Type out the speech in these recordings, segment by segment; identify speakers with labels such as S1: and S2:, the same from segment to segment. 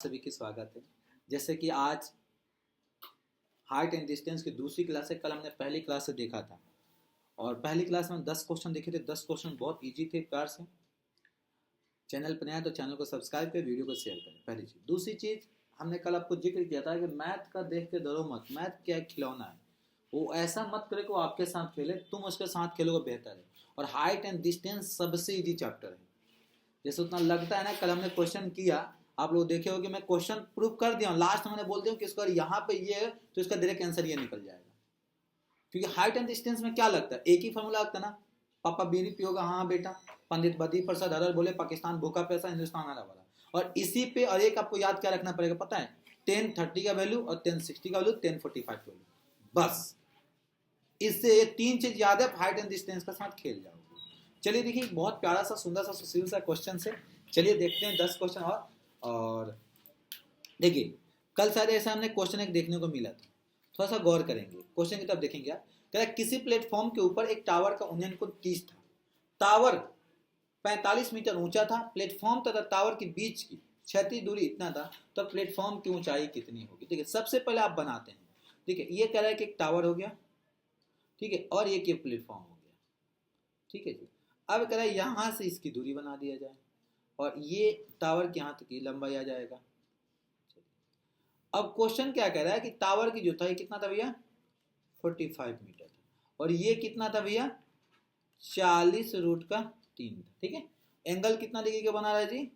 S1: सभी की स्वागत है। जैसे कि आज हाइट एंड डिस्टेंस की दूसरी क्लास है। कल हमने पहली क्लास से देखा था और पहली क्लास में 10 क्वेश्चन देखे थे। 10 क्वेश्चन बहुत इजी थे। प्यार से चैनल पर नया तो चैनल को सब्सक्राइब करें, वीडियो को शेयर करें। पहली चीज़। दूसरी चीज़, हमने कल आपको जिक्र किया था कि मैथ का देख के डरो मत। मैथ क्या खिलौना है, वो ऐसा मत करे कि वो आपके साथ खेले, तुम उसके साथ खेलोगे बेहतर है। और हाइट एंड डिस्टेंस सबसे इजी चैप्टर है। जैसे उतना लगता है ना, कल हमने क्वेश्चन किया, आप लोग देखे हो कि मैं क्वेश्चन प्रूव कर दिया हूँ। लास्ट मैंने बोल दिया कि इसका यहाँ पे ये है तो इसका डायरेक्ट आंसर ये निकल जाएगा। क्योंकि हाइट एंड डिस्टेंस में क्या लगता है, एक ही फॉर्मूला लगता है ना। पापा बीड़ी पियोगा, हाँ बेटा। पंडित बद्री प्रसाद हरर बोले, पाकिस्तान भूखा प्यासा, हिंदुस्तान आने वाला। और इसी पे और एक आपको याद क्या रखना पड़ेगा पता है, 1030 का वैल्यू और 1060 का वैल्यू, 1045 का वैल्यू। बस इससे ये तीन चीज याद है, हाइट एंड डिस्टेंस के साथ खेल जाओगे। चलिए देखिए, बहुत प्यारा सा सुंदर सा सुशील सा क्वेश्चन से। चलिए देखते हैं 10 क्वेश्चन और देखिए कल शायद ऐसा हमने क्वेश्चन एक देखने को मिला था। थोड़ा सा गौर करेंगे क्वेश्चन की तरफ, देखेंगे आप। कह रहा है किसी प्लेटफॉर्म के ऊपर एक टावर का उन्नयन कोण 30 था। टावर 45 मीटर ऊंचा था। प्लेटफॉर्म तथा टावर के बीच की क्षैतिज दूरी इतना था, तो प्लेटफॉर्म की ऊंचाई कितनी होगी। ठीक है, सबसे पहले आप बनाते हैं। ठीक है, ये कह रहा है कि एक टावर हो गया, ठीक है, और ये प्लेटफॉर्म हो गया। ठीक है जी। अब कह रहा है यहां से इसकी दूरी बना दिया जाए और ये टावर के यहाँ तक की लंबाई आ जाएगा। अब क्वेश्चन क्या कह रहा है कि टावर की जो था ये कितना था भैया, 45 मीटर था, और ये कितना था भैया, 40√3 था। ठीक है, एंगल कितना डिग्री का बना रहा है जी,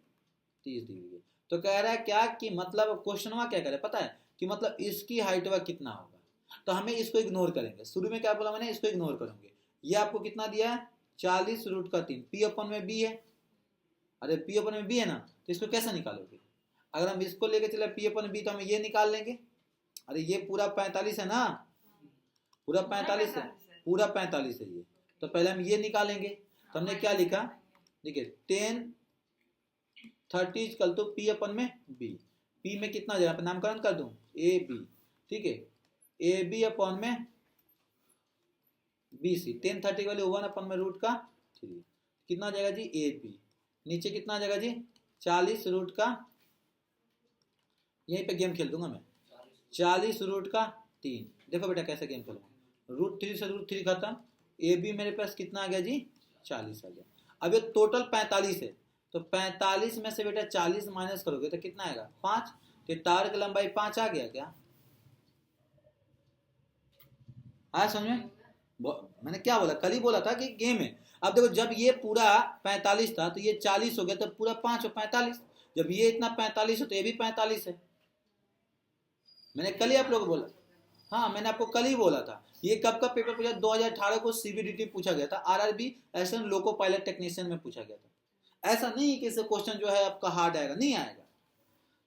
S1: 30 डिग्री। तो कह रहा है क्या कि मतलब क्वेश्चन क्या कह रहा है पता है, कि मतलब इसकी हाइट वा कितना होगा। तो हमें इसको इग्नोर करेंगे। शुरू में क्या बोला मैंने, इसको इग्नोर करेंगे। ये आपको कितना दिया है, 40√3। पी अपन में बी है। अरे पी अपन में बी है ना, तो इसको कैसे निकालोगे। अगर हम इसको लेके चले पी अपन बी, तो हम ये निकाल लेंगे। अरे ये पूरा 45 है ना, पूरा 45 है, पूरा 45 है ये। तो पहले हम ये निकालेंगे। तो हमने क्या लिखा, देखिए 1030 इक्वल टू पी अपन में बी। पी में कितना जाएगा, नामकरण कर दूं, ए बी। ठीक है, ए बी अपन में बी सी। 1030 वाले 1 अपन में √3 कितना जाएगा जी, ए बी। नीचे कितना जाएगा जी, 40√3। यहीं पे गेम खेल दूंगा मैं, 40√3। देखो बेटा कैसे गेम खेलूंगा, √3 से √3 खत्म। ए बी मेरे पास कितना आ गया जी, 40 आ गया। अब ये टोटल 45 है, तो 45 में से बेटा 40 माइनस करोगे तो कितना आएगा, 5। तो टावर की लंबाई 5 आ गया क्या, आया समझ में। मैंने क्या बोला, कल ही बोला था कि गेम है। अब देखो, जब ये पूरा 45 था तो ये 40 हो गया, तो पूरा 5 और 45। जब ये इतना 45 है तो ये भी 45 है। मैंने कल ही आप लोग बोला, हाँ मैंने आपको कल ही बोला था। ये कब का पेपर पूछा, 2018 को सीबीडीटी पूछा गया था, आरआरबी ऐसे लोको पायलट टेक्नीशियन में पूछा गया था। ऐसा नहीं कि क्वेश्चन जो है आपका हार्ड आएगा, नहीं आएगा।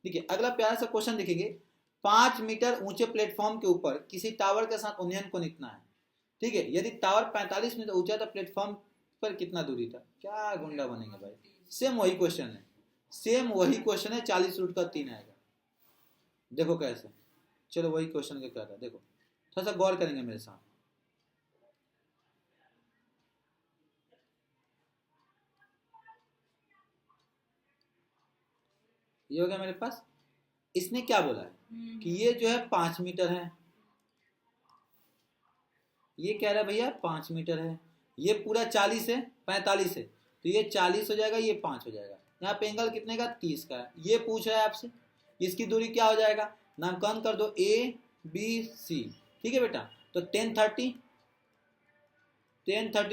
S1: देखिए अगला प्यारा सा क्वेश्चन देखेंगे। 5 मीटर ऊंचे प्लेटफॉर्म के ऊपर किसी टावर के साथ उन्नयन कोण इतना है। ठीक है, यदि टावर 45 मीटर ऊंचा था, प्लेटफॉर्म पर कितना दूरी था। क्या गुंडा बनेंगे भाई, सेम वही क्वेश्चन है, सेम वही क्वेश्चन है। 40√3 आएगा। देखो कैसे, चलो वही क्वेश्चन क्या था, देखो थोड़ा सा गौर करेंगे मेरे साथ। ये हो गया मेरे पास। इसने क्या बोला है कि ये जो है 5 मीटर है, ये कह रहा है भैया 5 मीटर है। ये पूरा 40 है, 45 है, तो ये 40 हो जाएगा, ये 5 हो जाएगा। यहाँ पे एंगल कितने का, 30 का है। ये पूछ रहा है आपसे, इसकी दूरी क्या हो जाएगा, नामकरण कर दो ए बी सी। ठीक है बेटा, तो 1030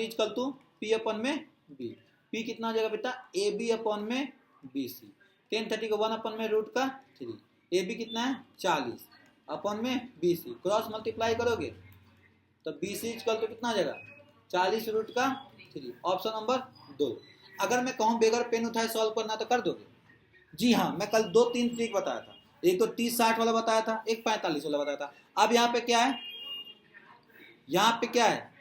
S1: इक्वल टू पी अपन में बी। पी कितना हो जाएगा बेटा, ए बी अपन में बी सी। 1030 को 1 अपन में √3। ए बी कितना है, 40 अपन में बी सी। क्रॉस मल्टीप्लाई करोगे तो बी सी इक्वल टू कितना आ जाएगा, 40√3। Option number 2। अगर मैं कहूँ बेगर पेन उठाए सॉल्व करना तो कर दोगे। जी हाँ, मैं कल 2-3 ट्रिक बताया था। एक तो 30-60 वाला बताया था, एक 45 वाला बताया था। अब यहाँ पे क्या है, यहाँ पे क्या है,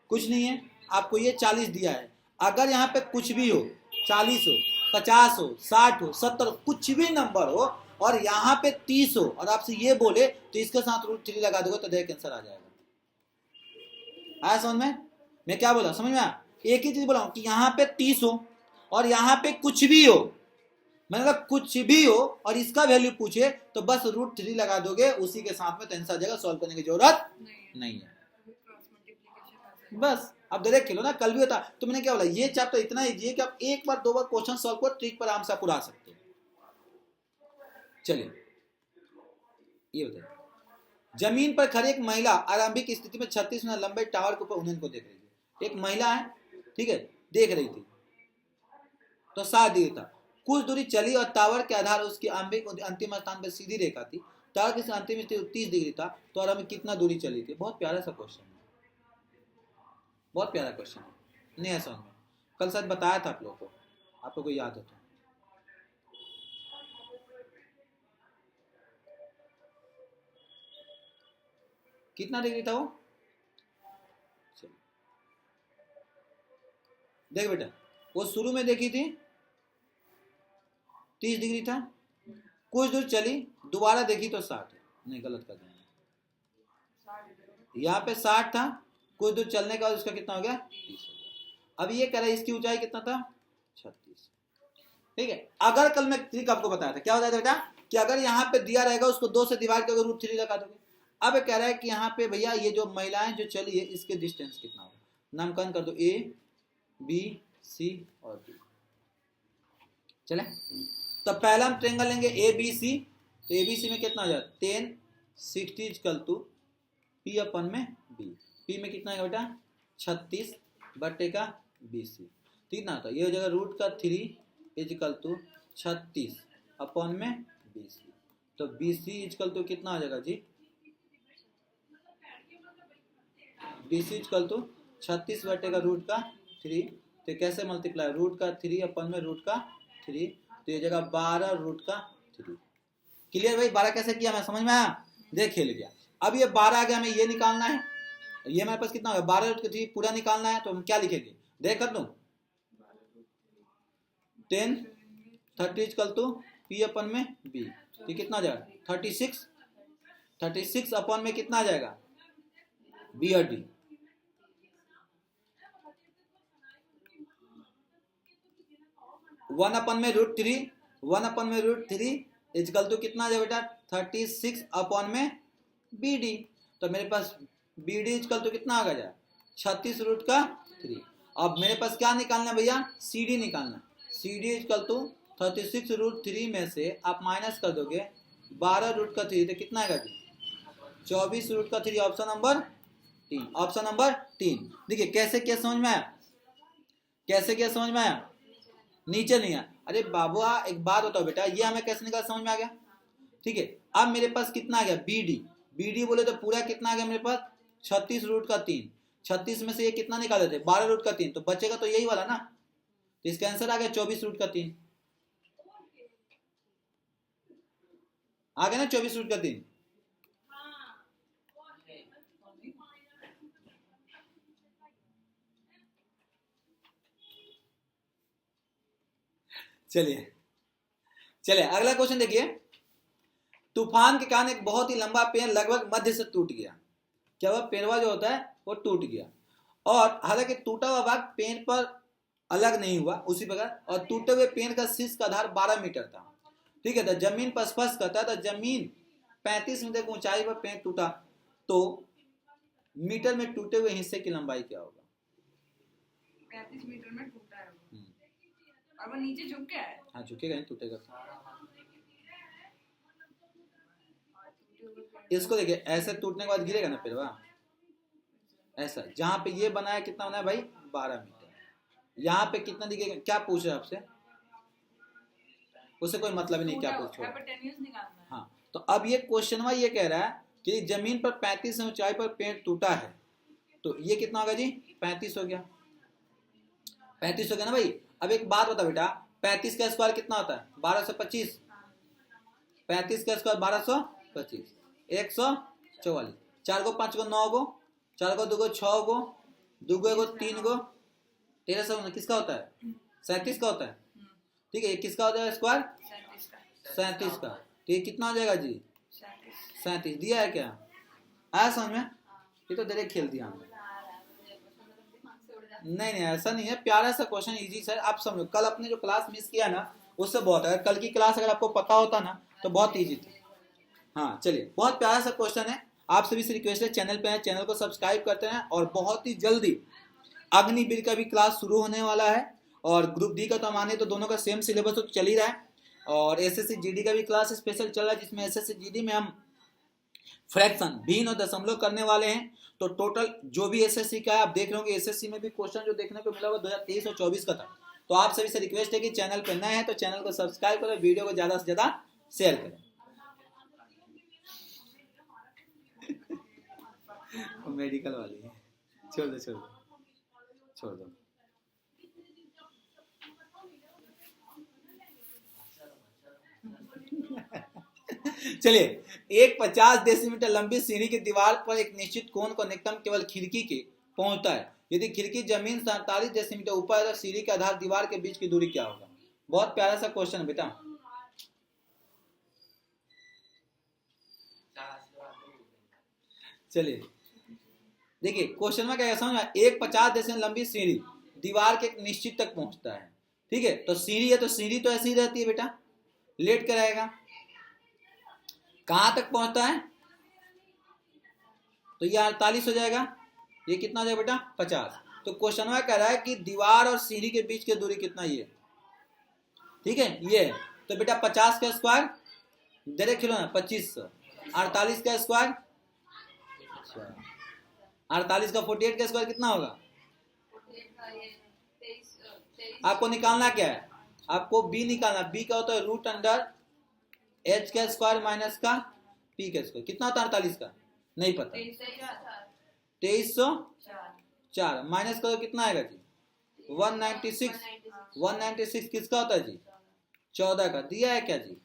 S1: कुछ नहीं है। आपको ये 40 दिया है। अगर यहाँ पे कुछ भी हो, 40 हो, 50 हो, 60 हो, 70 हो, कुछ भी नंबर हो, और यहाँ पे 30 हो, और आपसे ये बोले तो इसके साथ √3 लगा दोगे तो डायरेक्ट आंसर आ जाएगा। आया समझ में, मैं क्या बोला समझ में आया। एक ही चीज बोला हूं कि यहाँ पे 30 हो और यहाँ पे कुछ भी हो, मैंने कहा कुछ भी हो और इसका वैल्यू पूछे तो बस √3 लगा दोगे, उसी के साथ में तो आंसर आ जाएगा, सॉल्व करने की जरूरत नहीं है। बस अब डायरेक्ट खेलो ना, कल भी होता। तो मैंने क्या बोला, ये चैप्टर इतना इजी है कि आप एक बार 2 बार क्वेश्चन सॉल्व करो, ट्रिक पर आराम से आप उड़ा सकते हो। चलिए ये बताइए, जमीन पर खड़ी एक महिला आरंभिक स्थिति में 36 मिनट लंबे टावर के ऊपर उन्नयन को देख रही थी। एक महिला है, ठीक है, देख रही थी, तो 7 डिग्री था। कुछ दूरी चली और टावर के आधार उसकी अंतिम स्थान पर सीधी रेखा थी। टावर की अंतिम स्थिति 30 डिग्री था, तो और हमें कितना दूरी चली थी। बहुत प्यारा सा क्वेश्चन है, बहुत प्यारा क्वेश्चन है, नहीं है समझ में। कल शायद बताया था आप लोगों को, आप लोगों को याद हो तो। कितना डिग्री था वो, देख बेटा, वो शुरू में देखी थी 30 डिग्री था, कुछ दूर चली, दोबारा देखी तो 60 है। नहीं, गलत कर दिया, यहाँ पे 60 था, कुछ दूर चलने के बाद उसका कितना हो गया, 30 हो गया। अब ये कह रहा है इसकी ऊंचाई कितना था, 36। ठीक है, अगर कल मैं ट्रिक आपको बताया था, क्या होता है बेटा, कि अगर यहाँ पे दिया रहेगा उसको 2 से डिवाइड करके √3 लगा दोगे। अब कह रहा है कि यहाँ पे भैया ये जो महिलाएं जो चली है इसके डिस्टेंस कितना होगा, नामकरण कर दो, A, B, C और D। चले, तो पहला हम ट्रेंगल लेंगे ABC, तो ABC में कितना हो जाए 10, 60 इक्वल टू P अपन में B। P में कितना है बेटा 36 बटे का BC, कितना होता है, ये हो जाएगा √3 इक्वल टू 36 अपन में BC। तो BC इक्वल टू कितना हो जाएगा जी, BC इक्वल टू 36 बटे का √3, तो कैसे मल्टीप्लाई, √3 अपन में √3, तो ये जगह 12 √3। क्लियर भाई, 12 कैसे किया मैं समझ में आया, देख खेल गया। अब ये 12 आ गया, हमें ये निकालना है, ये हमारे पास कितना होगा 12 पूरा निकालना है, तो हम क्या लिखेंगे, देख कर दूं 10, 30 इक्वल टू P अपन में B, तो कितना आ जाएगा 36 अपन में कितना आ जाएगा B और D। 1 अपन में √3 इक्वल टू कितना आ जाएगा बेटा 36 अपन में BD। तो मेरे पास BD इक्वल टू कितना आ गया 36 √3। अब मेरे पास क्या निकालना है भैया, CD निकालना। CD इक्वल टू 36 √3 में से आप माइनस कर दोगे 12 √3, तो कितना आएगा जी 24 √3। Option number 3, option number 3। देखिए कैसे क्या समझ में आया, कैसे क्या समझ में आया, नीचे नहीं आया। अरे बाबुआ एक बात बताओ बेटा, ये हमें कैसे निकाल समझ में आ गया, ठीक है। अब मेरे पास कितना आ गया BD बोले तो पूरा कितना आ गया मेरे पास 36 √3। 36 में से ये कितना निकाले थे 12 √3, तो बचेगा तो यही वाला ना, तो इसका आंसर आ गया 24 √3। आ गया ना 24 √3। चलिए अगला क्वेश्चन देखिए। तूफान के कारण एक बहुत ही लंबा पेड़ लगभग मध्य से टूट गया। क्या हुआ, पेड़वा जो होता है वो टूट गया, और हालांकि टूटा हुआ भाग पेड़ पर अलग नहीं हुआ उसी प्रकार, और टूटे हुए पेड़ का शीर्ष का आधार 12 मीटर था, ठीक है। तो जमीन पर स्पर्श करता है, तो जमीन 35 मीटर की ऊंचाई पर पेड़ टूटा, तो मीटर में टूटे हुए हिस्से की लंबाई क्या होगा।
S2: 35 मीटर में टूटा है और वो नीचे झुक गया है।
S1: हाँ झुकेगा नहीं, टूटेगा। इसको देखिए, ऐसे टूटने के बाद गिरेगा ना पेड़वा, ऐसा। जहां पे ये बना है कितना बना है भाई 12 मीटर। यहाँ पे कितना दिखेगा, क्या पूछ रहे आपसे, उससे कोई मतलब नहीं क्या पूछ रहे। हाँ, तो अब ये क्वेश्चन ये कह रहा है कि जमीन पर 35 ऊंचाई पर पेड़ टूटा है, तो ये कितना होगा जी 35 हो गया, 35 हो गया ना भाई। अब एक बात बता बेटा, 35 का स्क्वायर कितना होता है 1225, 35 का स्क्वायर 1225, 144, 4 को 5 को 9 को, 4 को 2 को 6 को, 2 को 1 को 3 को 1300 किसका होता है 37 का होता है, ठीक है। किसका हो जाएगा स्क्वायर 37 का, तो ये कितना हो जाएगा जी 37। दिया है क्या, आया समझ में, ये तो डायरेक्ट खेल दिया हमने। नहीं ऐसा नहीं है, प्यारा सा क्वेश्चन इजी सा, आप समझो। कल अपने जो क्लास मिस किया ना उससे बहुत, अगर कल की क्लास अगर आपको पता होता ना तो बहुत ईजी थी। हाँ चलिए, बहुत प्यारा सा क्वेश्चन है। आप सभी से रिक्वेस्ट है, चैनल पे हैं, चैनल को सब्सक्राइब करते हैं। और बहुत ही जल्दी अग्निवीर का भी क्लास शुरू होने वाला है, और ग्रुप डी का तो माने तो दोनों का सेम सिलेबस तो चल ही रहा है। और एसएससी जीडी का भी क्लास स्पेशल चल रहा है, जिसमें एसएससी जीडी में हम फ्रैक्शन, भिन्न और दशमलव करने वाले हैं। तो टोटल जो भी एसएससी का है, आप देख रहे होंगे एसएससी में भी क्वेश्चन जो देखने को मिला हुआ 2023 और 24 का था। तो आप सभी से रिक्वेस्ट है कि चैनल पर नए हैं तो चैनल को सब्सक्राइब करें, वीडियो को ज्यादा से ज्यादा शेयर करें। मेडिकल वाली है, छोड़ दो छोड़ दो छोड़ दो। चलिए, एक 50 डेसीमीटर लंबी सीढ़ी की दीवार पर एक निश्चित कोण को निकटतम केवल खिड़की के पहुंचता है। यदि खिड़की जमीन 47 डेसीमीटर ऊपर है तो सीढ़ी के आधार दीवार के बीच की दूरी क्या होगा? बहुत प्यारा सा क्वेश्चन है बेटा। चलिए देखिए क्वेश्चन में क्या समझ, एक 50 डेसीमीटर लंबी सीढ़ी दीवार के एक निश्चित तक पहुंचता है, ठीक है। तो सीढ़ी है तो सीढ़ी तो ऐसी ही रहती है बेटा, लेट कर आएगा। कहां तक पहुंचता है? तो ये 48 हो जाएगा, ये कितना हो जाएगा बेटा? 50। तो क्वेश्चन में कह रहा है कि दीवार और सीढ़ी के बीच की दूरी कितना, ये ठीक है ये। तो बेटा 50 का स्क्वायर डायरेक्ट खिलो ना 2500, 48 का स्क्वायर 48 का 48 का स्क्वायर कितना होगा? आपको निकालना क्या है? आपको बी निकालना। बी का होता है रूट अंडर एच का स्क्वायर माइनस का पी का स्क्वायर। कितना होता है 48 का? नहीं पता। 2304 माइनस करो कितना आएगा जी? 196। 196 किसका होता है जी? 14 का। दिया है क्या जी?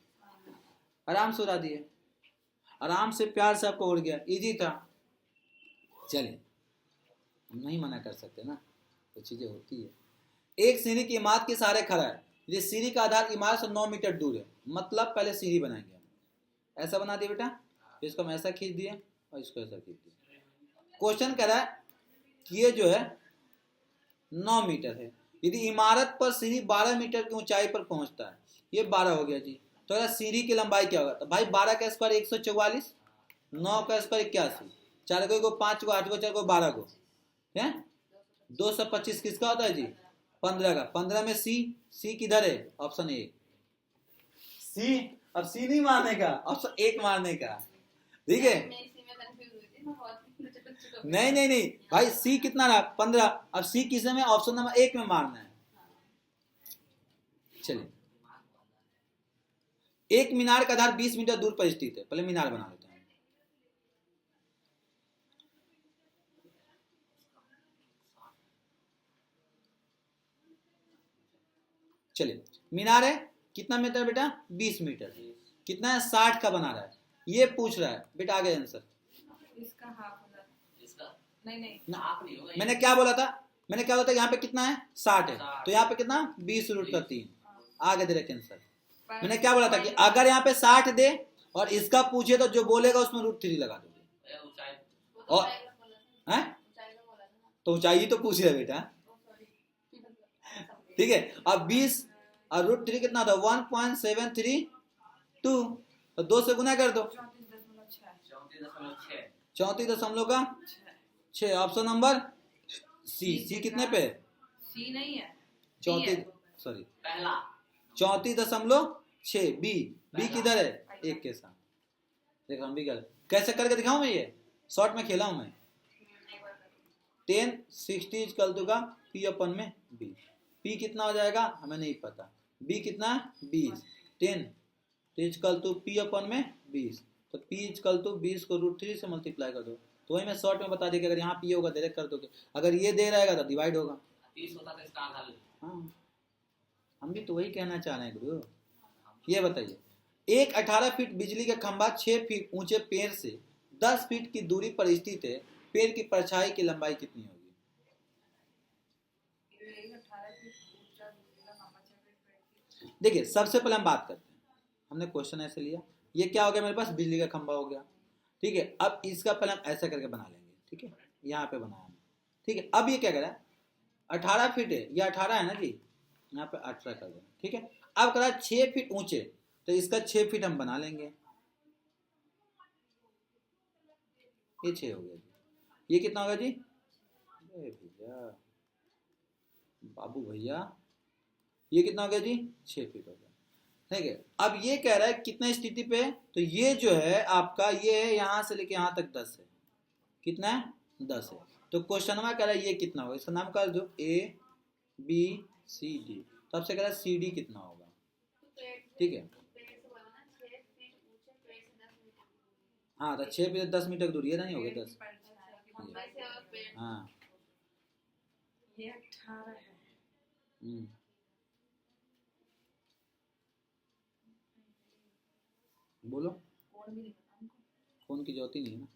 S1: आराम से उड़ा दिए, आराम से प्यार से आपको उड़ गया, इजी था। चलिए, हम नहीं मना कर सकते ना, तो चीजें होती है। एक सीढ़ी की इमारत के सहारे खड़ा है, ये सीढ़ी का आधार इमारत से 9 मीटर दूर है। मतलब पहले सीढ़ी बनाएंगे, ऐसा बना दिया बेटा, इसको हम ऐसा खींच दिए और इसको ऐसा खींच दिया। क्वेश्चन कह रहा है कि ये जो है 9 मीटर है, यदि इमारत पर सीढ़ी 12 मीटर की ऊंचाई पर पहुंचता है, ये 12 हो गया जी। तो सीढ़ी की लंबाई क्या होगा? तो भाई 12 का स्क्वायर 144, 9 का स्क्वायर 81, 4 को 5 को 8 को 4 को 12 को है 225। किसका होता है जी? 15 का। 15 में सी किधर है? ऑप्शन ए सी। अब सी नहीं मारने का, ऑप्शन एक मारने का, ठीक है। नहीं नहीं नहीं भाई, सी कितना रहा? 15। अब सी किस में? ऑप्शन नंबर एक में मारना है। चलिए, एक मीनार का आधार 20 मीटर दूर पर स्थित है। पहले मीनार बना लेते हैं। चलिए, मीनार है कितना मीटर बेटा? 20 मीटर। कितना है? 60 का बना रहा है। ये पूछ रहा है बेटा, आगे आंसर।
S2: इसका हाफ होगा। इसका नहीं
S1: हाफ नहीं होगा। मैंने क्या बोला था? मैंने क्या बोला था? यहाँ पे कितना है? 60 है। तो यहाँ पे कितना? 20 रूट का 3। आगे डायरेक्ट आंसर। मैंने क्या बोला था कि अगर यहाँ पे 60 दे और इसका पूछे तो जो बोलेगा उसमें √3 लगा दोगे। और है तो ऊंचाई तो पूछ रहे बेटा, ठीक है। अब 20 और √3 कितना था? 1.732। तो 2 से गुना कर दो, 34.6। Option number C. सी कितने पे?
S2: सी नहीं है,
S1: 34, सॉरी पहला 34.6। बी किधर है? एक के साथ। देखो हम भी कैसे करके दिखाऊं मैं, ये शॉर्ट में खेला हूं मैं। 10 60 इक्वल टू का पी अपन में बी। पी कितना हो जाएगा हमें नहीं पता। बी कितना? 20। 10 इक्वल टू पी अपन में 20। तो पी इक्वल टू 20 को √3 से मल्टीप्लाई कर दो। तो वही मैं शॉर्ट में बता दिया, अगर यहाँ पी होगा डायरेक्ट कर दोगे, अगर ये दे रहेगा तो डिवाइड होगा। 30 होता तो इसका आधा। हाँ, हम भी तो वही कहना चाह रहे हैं गुरु। ये बताइए, एक 18 फीट बिजली का खंभा 6 फीट ऊंचे पेड़ से 10 फीट की दूरी पर स्थित है। पेड़ की परछाई की लंबाई कितनी होगी? देखिए, सबसे पहले हम बात करते हैं, हमने क्वेश्चन ऐसे लिया, ये क्या हो गया मेरे पास? बिजली का खंभा हो गया, ठीक है। अब इसका पहले हम ऐसा करके बना लेंगे, ठीक है। यहाँ पे बनाया, ठीक है। अब ये क्या कह रहा है? 18 फीट है, ये 18 है ना जी, यहाँ पे 18 कर देना, ठीक है। अब कह रहा है 6 फीट ऊंचे, तो इसका 6 फीट हम बना लेंगे, ये 6 हो गया जी। ये कितना होगा जी? भैया बाबू भैया, ये कितना हो गया जी? 6 फीट हो गया। ठीक है, अब ये कह रहा है कितना स्थिति पे, तो ये जो है आपका, ये है यहां से लेके यहां तक 10 है, कितना है? 10 है। तो क्वेश्चन में कह रहा है ये कितना होगा, इसका नाम कर दो ए बी सी डी, तो आपसे कह रहा है सी डी कितना होगा। ठीक है, हाँ तो 6 फीट 10 मीटर दूरी है ना, नहीं हो गया 10। हाँ
S2: ये 18 है।
S1: बोलो,
S2: कौन भी नहीं पता हमको।
S1: फोन की ज्योति नहीं है ना,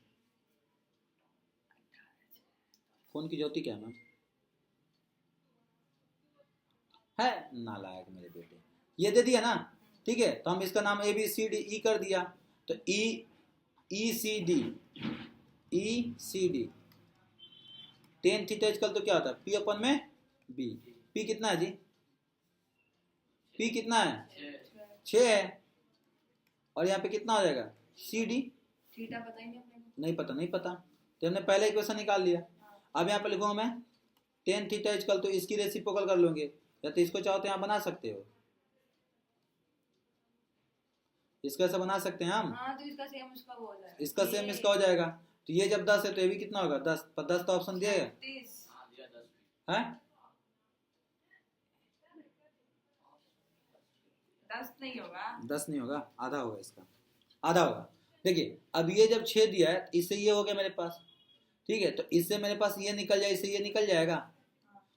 S1: फोन की ज्योति क्या है मैम? है नालायक मेरे बेटे, ये दे दिया ना। ठीक है, तो हम इसका नाम A B C D E कर दिया, तो E C D ten theta equal तो क्या होता है पी अपन में बी। पी कितना है जी? पी कितना है? 6 है, और यहाँ पे कितना हो जाएगा? सी डी
S2: थीटा पता ही नहीं अपने को।
S1: नहीं पता, तो हमने पहले इक्वेशन निकाल लिया। अब यहाँ पे लिखूंगा मैं टेन थीटा इक्वल तो इसकी रेसिप्रोकल कर लोगे, या तो इसको चाहो तो यहाँ बना सकते हो, इसका ऐसा बना सकते हैं हम।
S2: हाँ, तो इसका सेम उसका वो हो जाएगा,
S1: इसका सेम इसका हो जाएगा, तो ये जब 10 है तो ये भी कितना होगा? 10 पर 10 तो ऑप्शन दिया है
S2: 10 नहीं होगा,
S1: 10 नहीं होगा, आधा होगा, इसका आधा होगा। देखिए अब ये जब 6 दिया है, इससे ये हो गया मेरे पास, ठीक है, तो इससे मेरे पास ये निकल जाए, इससे ये निकल जाएगा,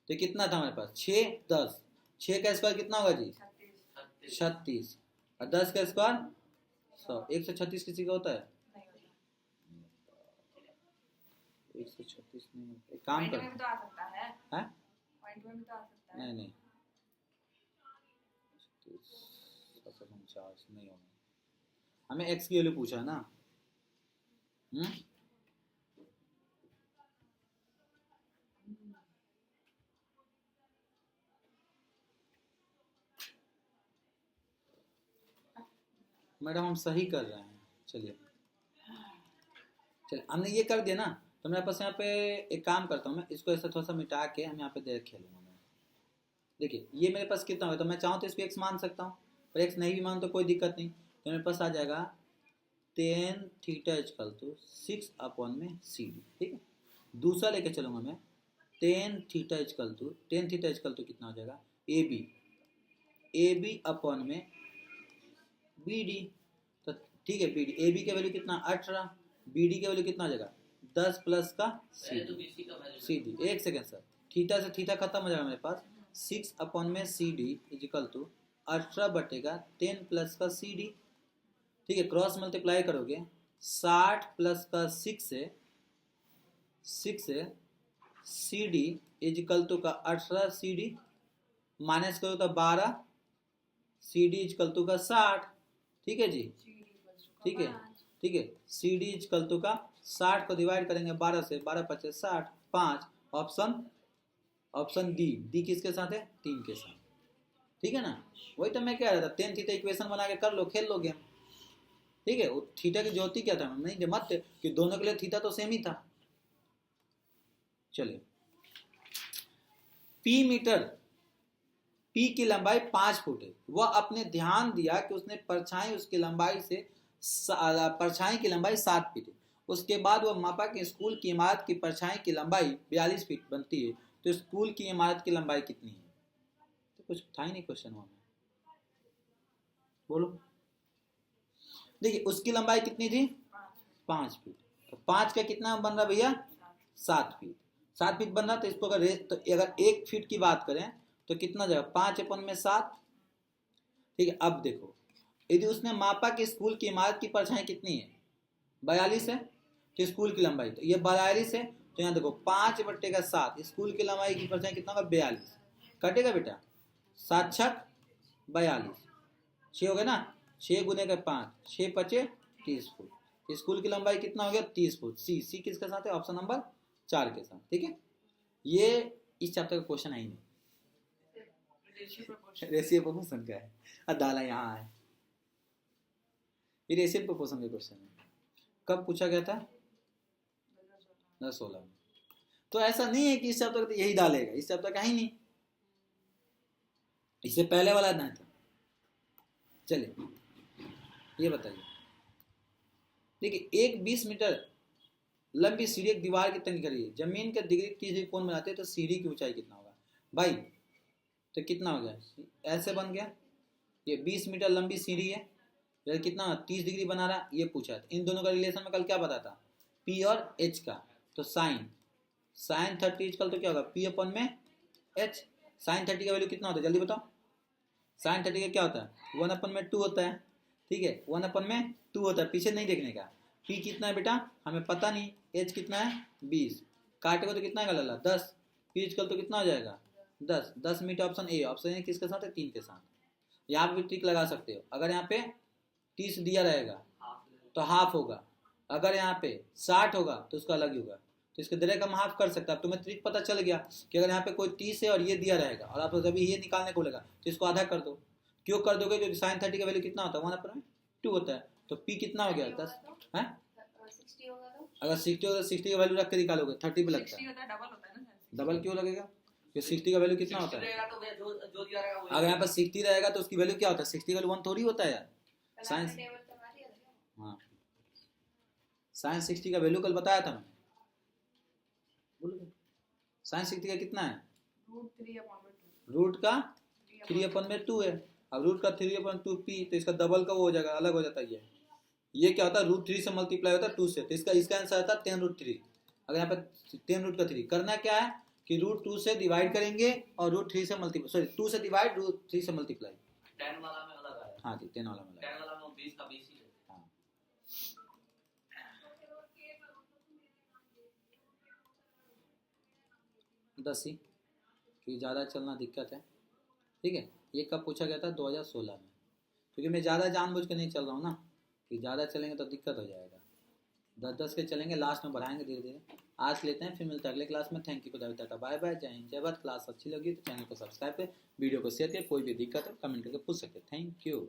S1: तो कितना था मेरे पास? 6 10, 6 का स्क्वायर कितना होगा जी? 36, और 10 का स्क्वायर 100, 136 किसी का होता है? 136 नहीं, एक काम कर,
S2: में भी तो आ सकता है,
S1: हैं?
S2: पॉइंट में भी तो आ सकता है।
S1: नहीं 749 नहीं होगा, हमें x की वैल्यू पूछा है ना। मैडम हम सही कर रहे हैं, चलिए हमने ये कर दिया ना, तो मेरे पास यहाँ पे एक काम करता हूँ मैं, इसको ऐसा थोड़ा सा मिटा के हम यहाँ पे देख खेलूंगा मैं। देखिए ये मेरे पास कितना होगा, तो मैं चाहूँ तो इसको x मान सकता हूँ, पर x नहीं भी मान तो कोई दिक्कत नहीं, तो मेरे पास आ जाएगा ten theta equal to 6 upon में सी डी। ठीक है, दूसरा लेके चलूंगा मैं, टेन थीटा इक्वल टू कितना हो जाएगा? ए बी अपॉन में बी डी। तो ठीक है, बी डी ए बी के वैल्यू कितना? 18, बी डी के वैल्यू कितना हो जाएगा? 10 प्लस का सी डी। एक सेकेंड सर, थीटा से थीटा खत्म हो जाएगा मेरे पास, 6 अपॉन में सी डी इजिकल टू 18 बटेगा 10 प्लस का सी डी। ठीक है, क्रॉस मल्टीप्लाई करोगे 60 प्लस का 6 है सी डी इजिकल टू का 18 सी डी, माइनस करो तो 12 सी डी इजिकल टू का 60। ठीक है जी, ठीक है, सी डी इजिकल टू का 60 को डिवाइड करेंगे 12 से, 12 पचे 60, 5 ऑप्शन डी किसके साथ है? 3 के साथ। ठीक है ना, वही तो मैं कह रहा था, 10 थीटा इक्वेशन बना के कर लो, खेल लो गेम। ठीक है, वो थीटा की ज्योति क्या था? नहीं मत कि दोनों के लिए थीटा तो सेम ही था। चलिए, पी की लंबाई 5 फुट है, वह अपने ध्यान दिया कि उसने परछाई उसकी लंबाई से परछाई की लंबाई 7 फीट है। उसके बाद वह मापा कि स्कूल की इमारत की परछाई की लंबाई 42 फीट बनती है, तो स्कूल की इमारत की लंबाई कितनी है? तो कुछ था ही नहीं क्वेश्चन में, बोलो। देखिए उसकी लंबाई कितनी थी? 5 फीट, तो 5 का कितना बन रहा भैया? 7 फीट। 7 फीट बन रहा, तो इसको अगर 1 फीट की बात करें तो कितना जाएगा? 5 अपन में 7। ठीक है, अब देखो यदि उसने मापा कि स्कूल की इमारत की परछाई कितनी है? 42 है, तो स्कूल की लंबाई तो ये 42 है, तो यहाँ देखो 5 बट्टे का 7, स्कूल की लंबाई की परछाई कितना होगा? 42। कटेगा बेटा, 7 छक 42, 6 हो गया ना, 6 गुने का 5, 6 पचे 30 फुट। स्कूल की लंबाई कितना हो गया? 30 फुट। सी किसके साथ है? ऑप्शन नंबर 4 के साथ। ठीक है, ये इस चैप्टर का क्वेश्चन है ही नहीं।
S2: रेशियो प्रोपोर्शन
S1: रेशियो प्रोपोर्शन का है। डाला यहाँ है, ये रेशियो प्रोपोर्शन का क्वेश्चन है। कब पूछा गया था? 2016 में। तो ऐसा नहीं है कि इस चैप्टर तो यही डालेगा, इस चैप्टर का ही नहीं, इससे पहले वाला नहीं था। चलिए ये बताइए, देखिए एक 20 मीटर लंबी सीढ़ी एक दीवार की तंगी करिए, जमीन के डिग्री 30 कोण बनाते हैं तो सीढ़ी की ऊंचाई कितना होगा भाई? तो कितना हो गया, ऐसे बन गया, ये 20 मीटर लंबी सीढ़ी है, ये कितना 30 डिग्री बना रहा, ये पूछा था। इन दोनों का रिलेशन में कल क्या पता था? P और H का। तो साइन 30 इजकल तो क्या होगा? P अपन में H। साइन 30 का वैल्यू कितना होता है जल्दी बताओ? साइन 30 का क्या होता है? 1 अपन में 2 होता है, ठीक है, 1 अपन में 2 होता है, पीछे नहीं देखने का। P कितना है बेटा हमें पता नहीं, H कितना है 20, काटेगा तो कितना का लला 10, P इजकल तो कितना हो जाएगा 10। 10 metre option A, option A किसके साथ है? 3 के साथ। यहाँ पे भी ट्रिक लगा सकते हो, अगर यहाँ पे 30 दिया रहेगा तो हाफ होगा, अगर यहाँ पे 60 होगा तो उसका अलग ही होगा, तो इसके डायरेक्ट हम हाफ कर सकते हैं। अब तुम्हें ट्रिक पता चल गया कि अगर यहाँ पे कोई 30 है और ये दिया रहेगा और आप जब ये निकालने को बोलेगा तो इसको आधा कर दो। क्यों कर दोगे? क्योंकि साइन 30 का वैल्यू कितना होता है? 1 अपन में 2 होता है, तो P कितना हो गया 10 है। अगर 60 होगा 60 का वैल्यू रख के निकालोगे 30 पे लगता है, डबल क्यों लगेगा? क्योंकि 60 का वैल्यू कितना होता है? अगर यहाँ पर 60 रहेगा तो उसकी वैल्यू क्या होता है? 60 का वैल्यू 1 थोड़ी होता है यार। साइंस हाँ, साइंस 60 का वैल्यू कल बताया था मैंने, भूल गए? साइंस 60 का कितना है? रूट का 3 अपन में 2 है, अब रूट का 3 अपन 2 P, तो इसका डबल का वो हो जाएगा, अलग हो जाता है। ये क्या होता है? रूट 3 से मल्टीप्लाई होता है 2 से, तो इसका आंसर आता है 10√3। अगर यहाँ पर 10√3 करना क्या है कि √2 से डिवाइड करेंगे और √3 से मल्टीप्लाई, सॉरी 2 से डिवाइड √3 से मल्टीप्लाई।
S3: 10 वाला में अलग आया।
S1: हाँ जी 10 वाला में
S3: 10 वाला में 20 का 20 ही है।
S1: हाँ 10 ही, क्योंकि ज़्यादा चलना दिक्कत है, ठीक है। ये कब पूछा गया था? 2016 में। क्योंकि मैं ज़्यादा जानबूझ के नहीं चल रहा हूँ ना, कि ज़्यादा चलेंगे तो दिक्कत हो जाएगा। 10-10 के चलेंगे, लास्ट में बढ़ाएंगे धीरे धीरे। आज लेते हैं, फिर मिलते हैं अगले क्लास में। थैंक यू, खुदा टाटा, बाय बाय, जय हिंद जय भारत। क्लास अच्छी लगी तो चैनल को सब्सक्राइब करें, वीडियो को शेयर करें, कोई भी दिक्कत है कमेंट करके पूछ सकते हैं। Thank you.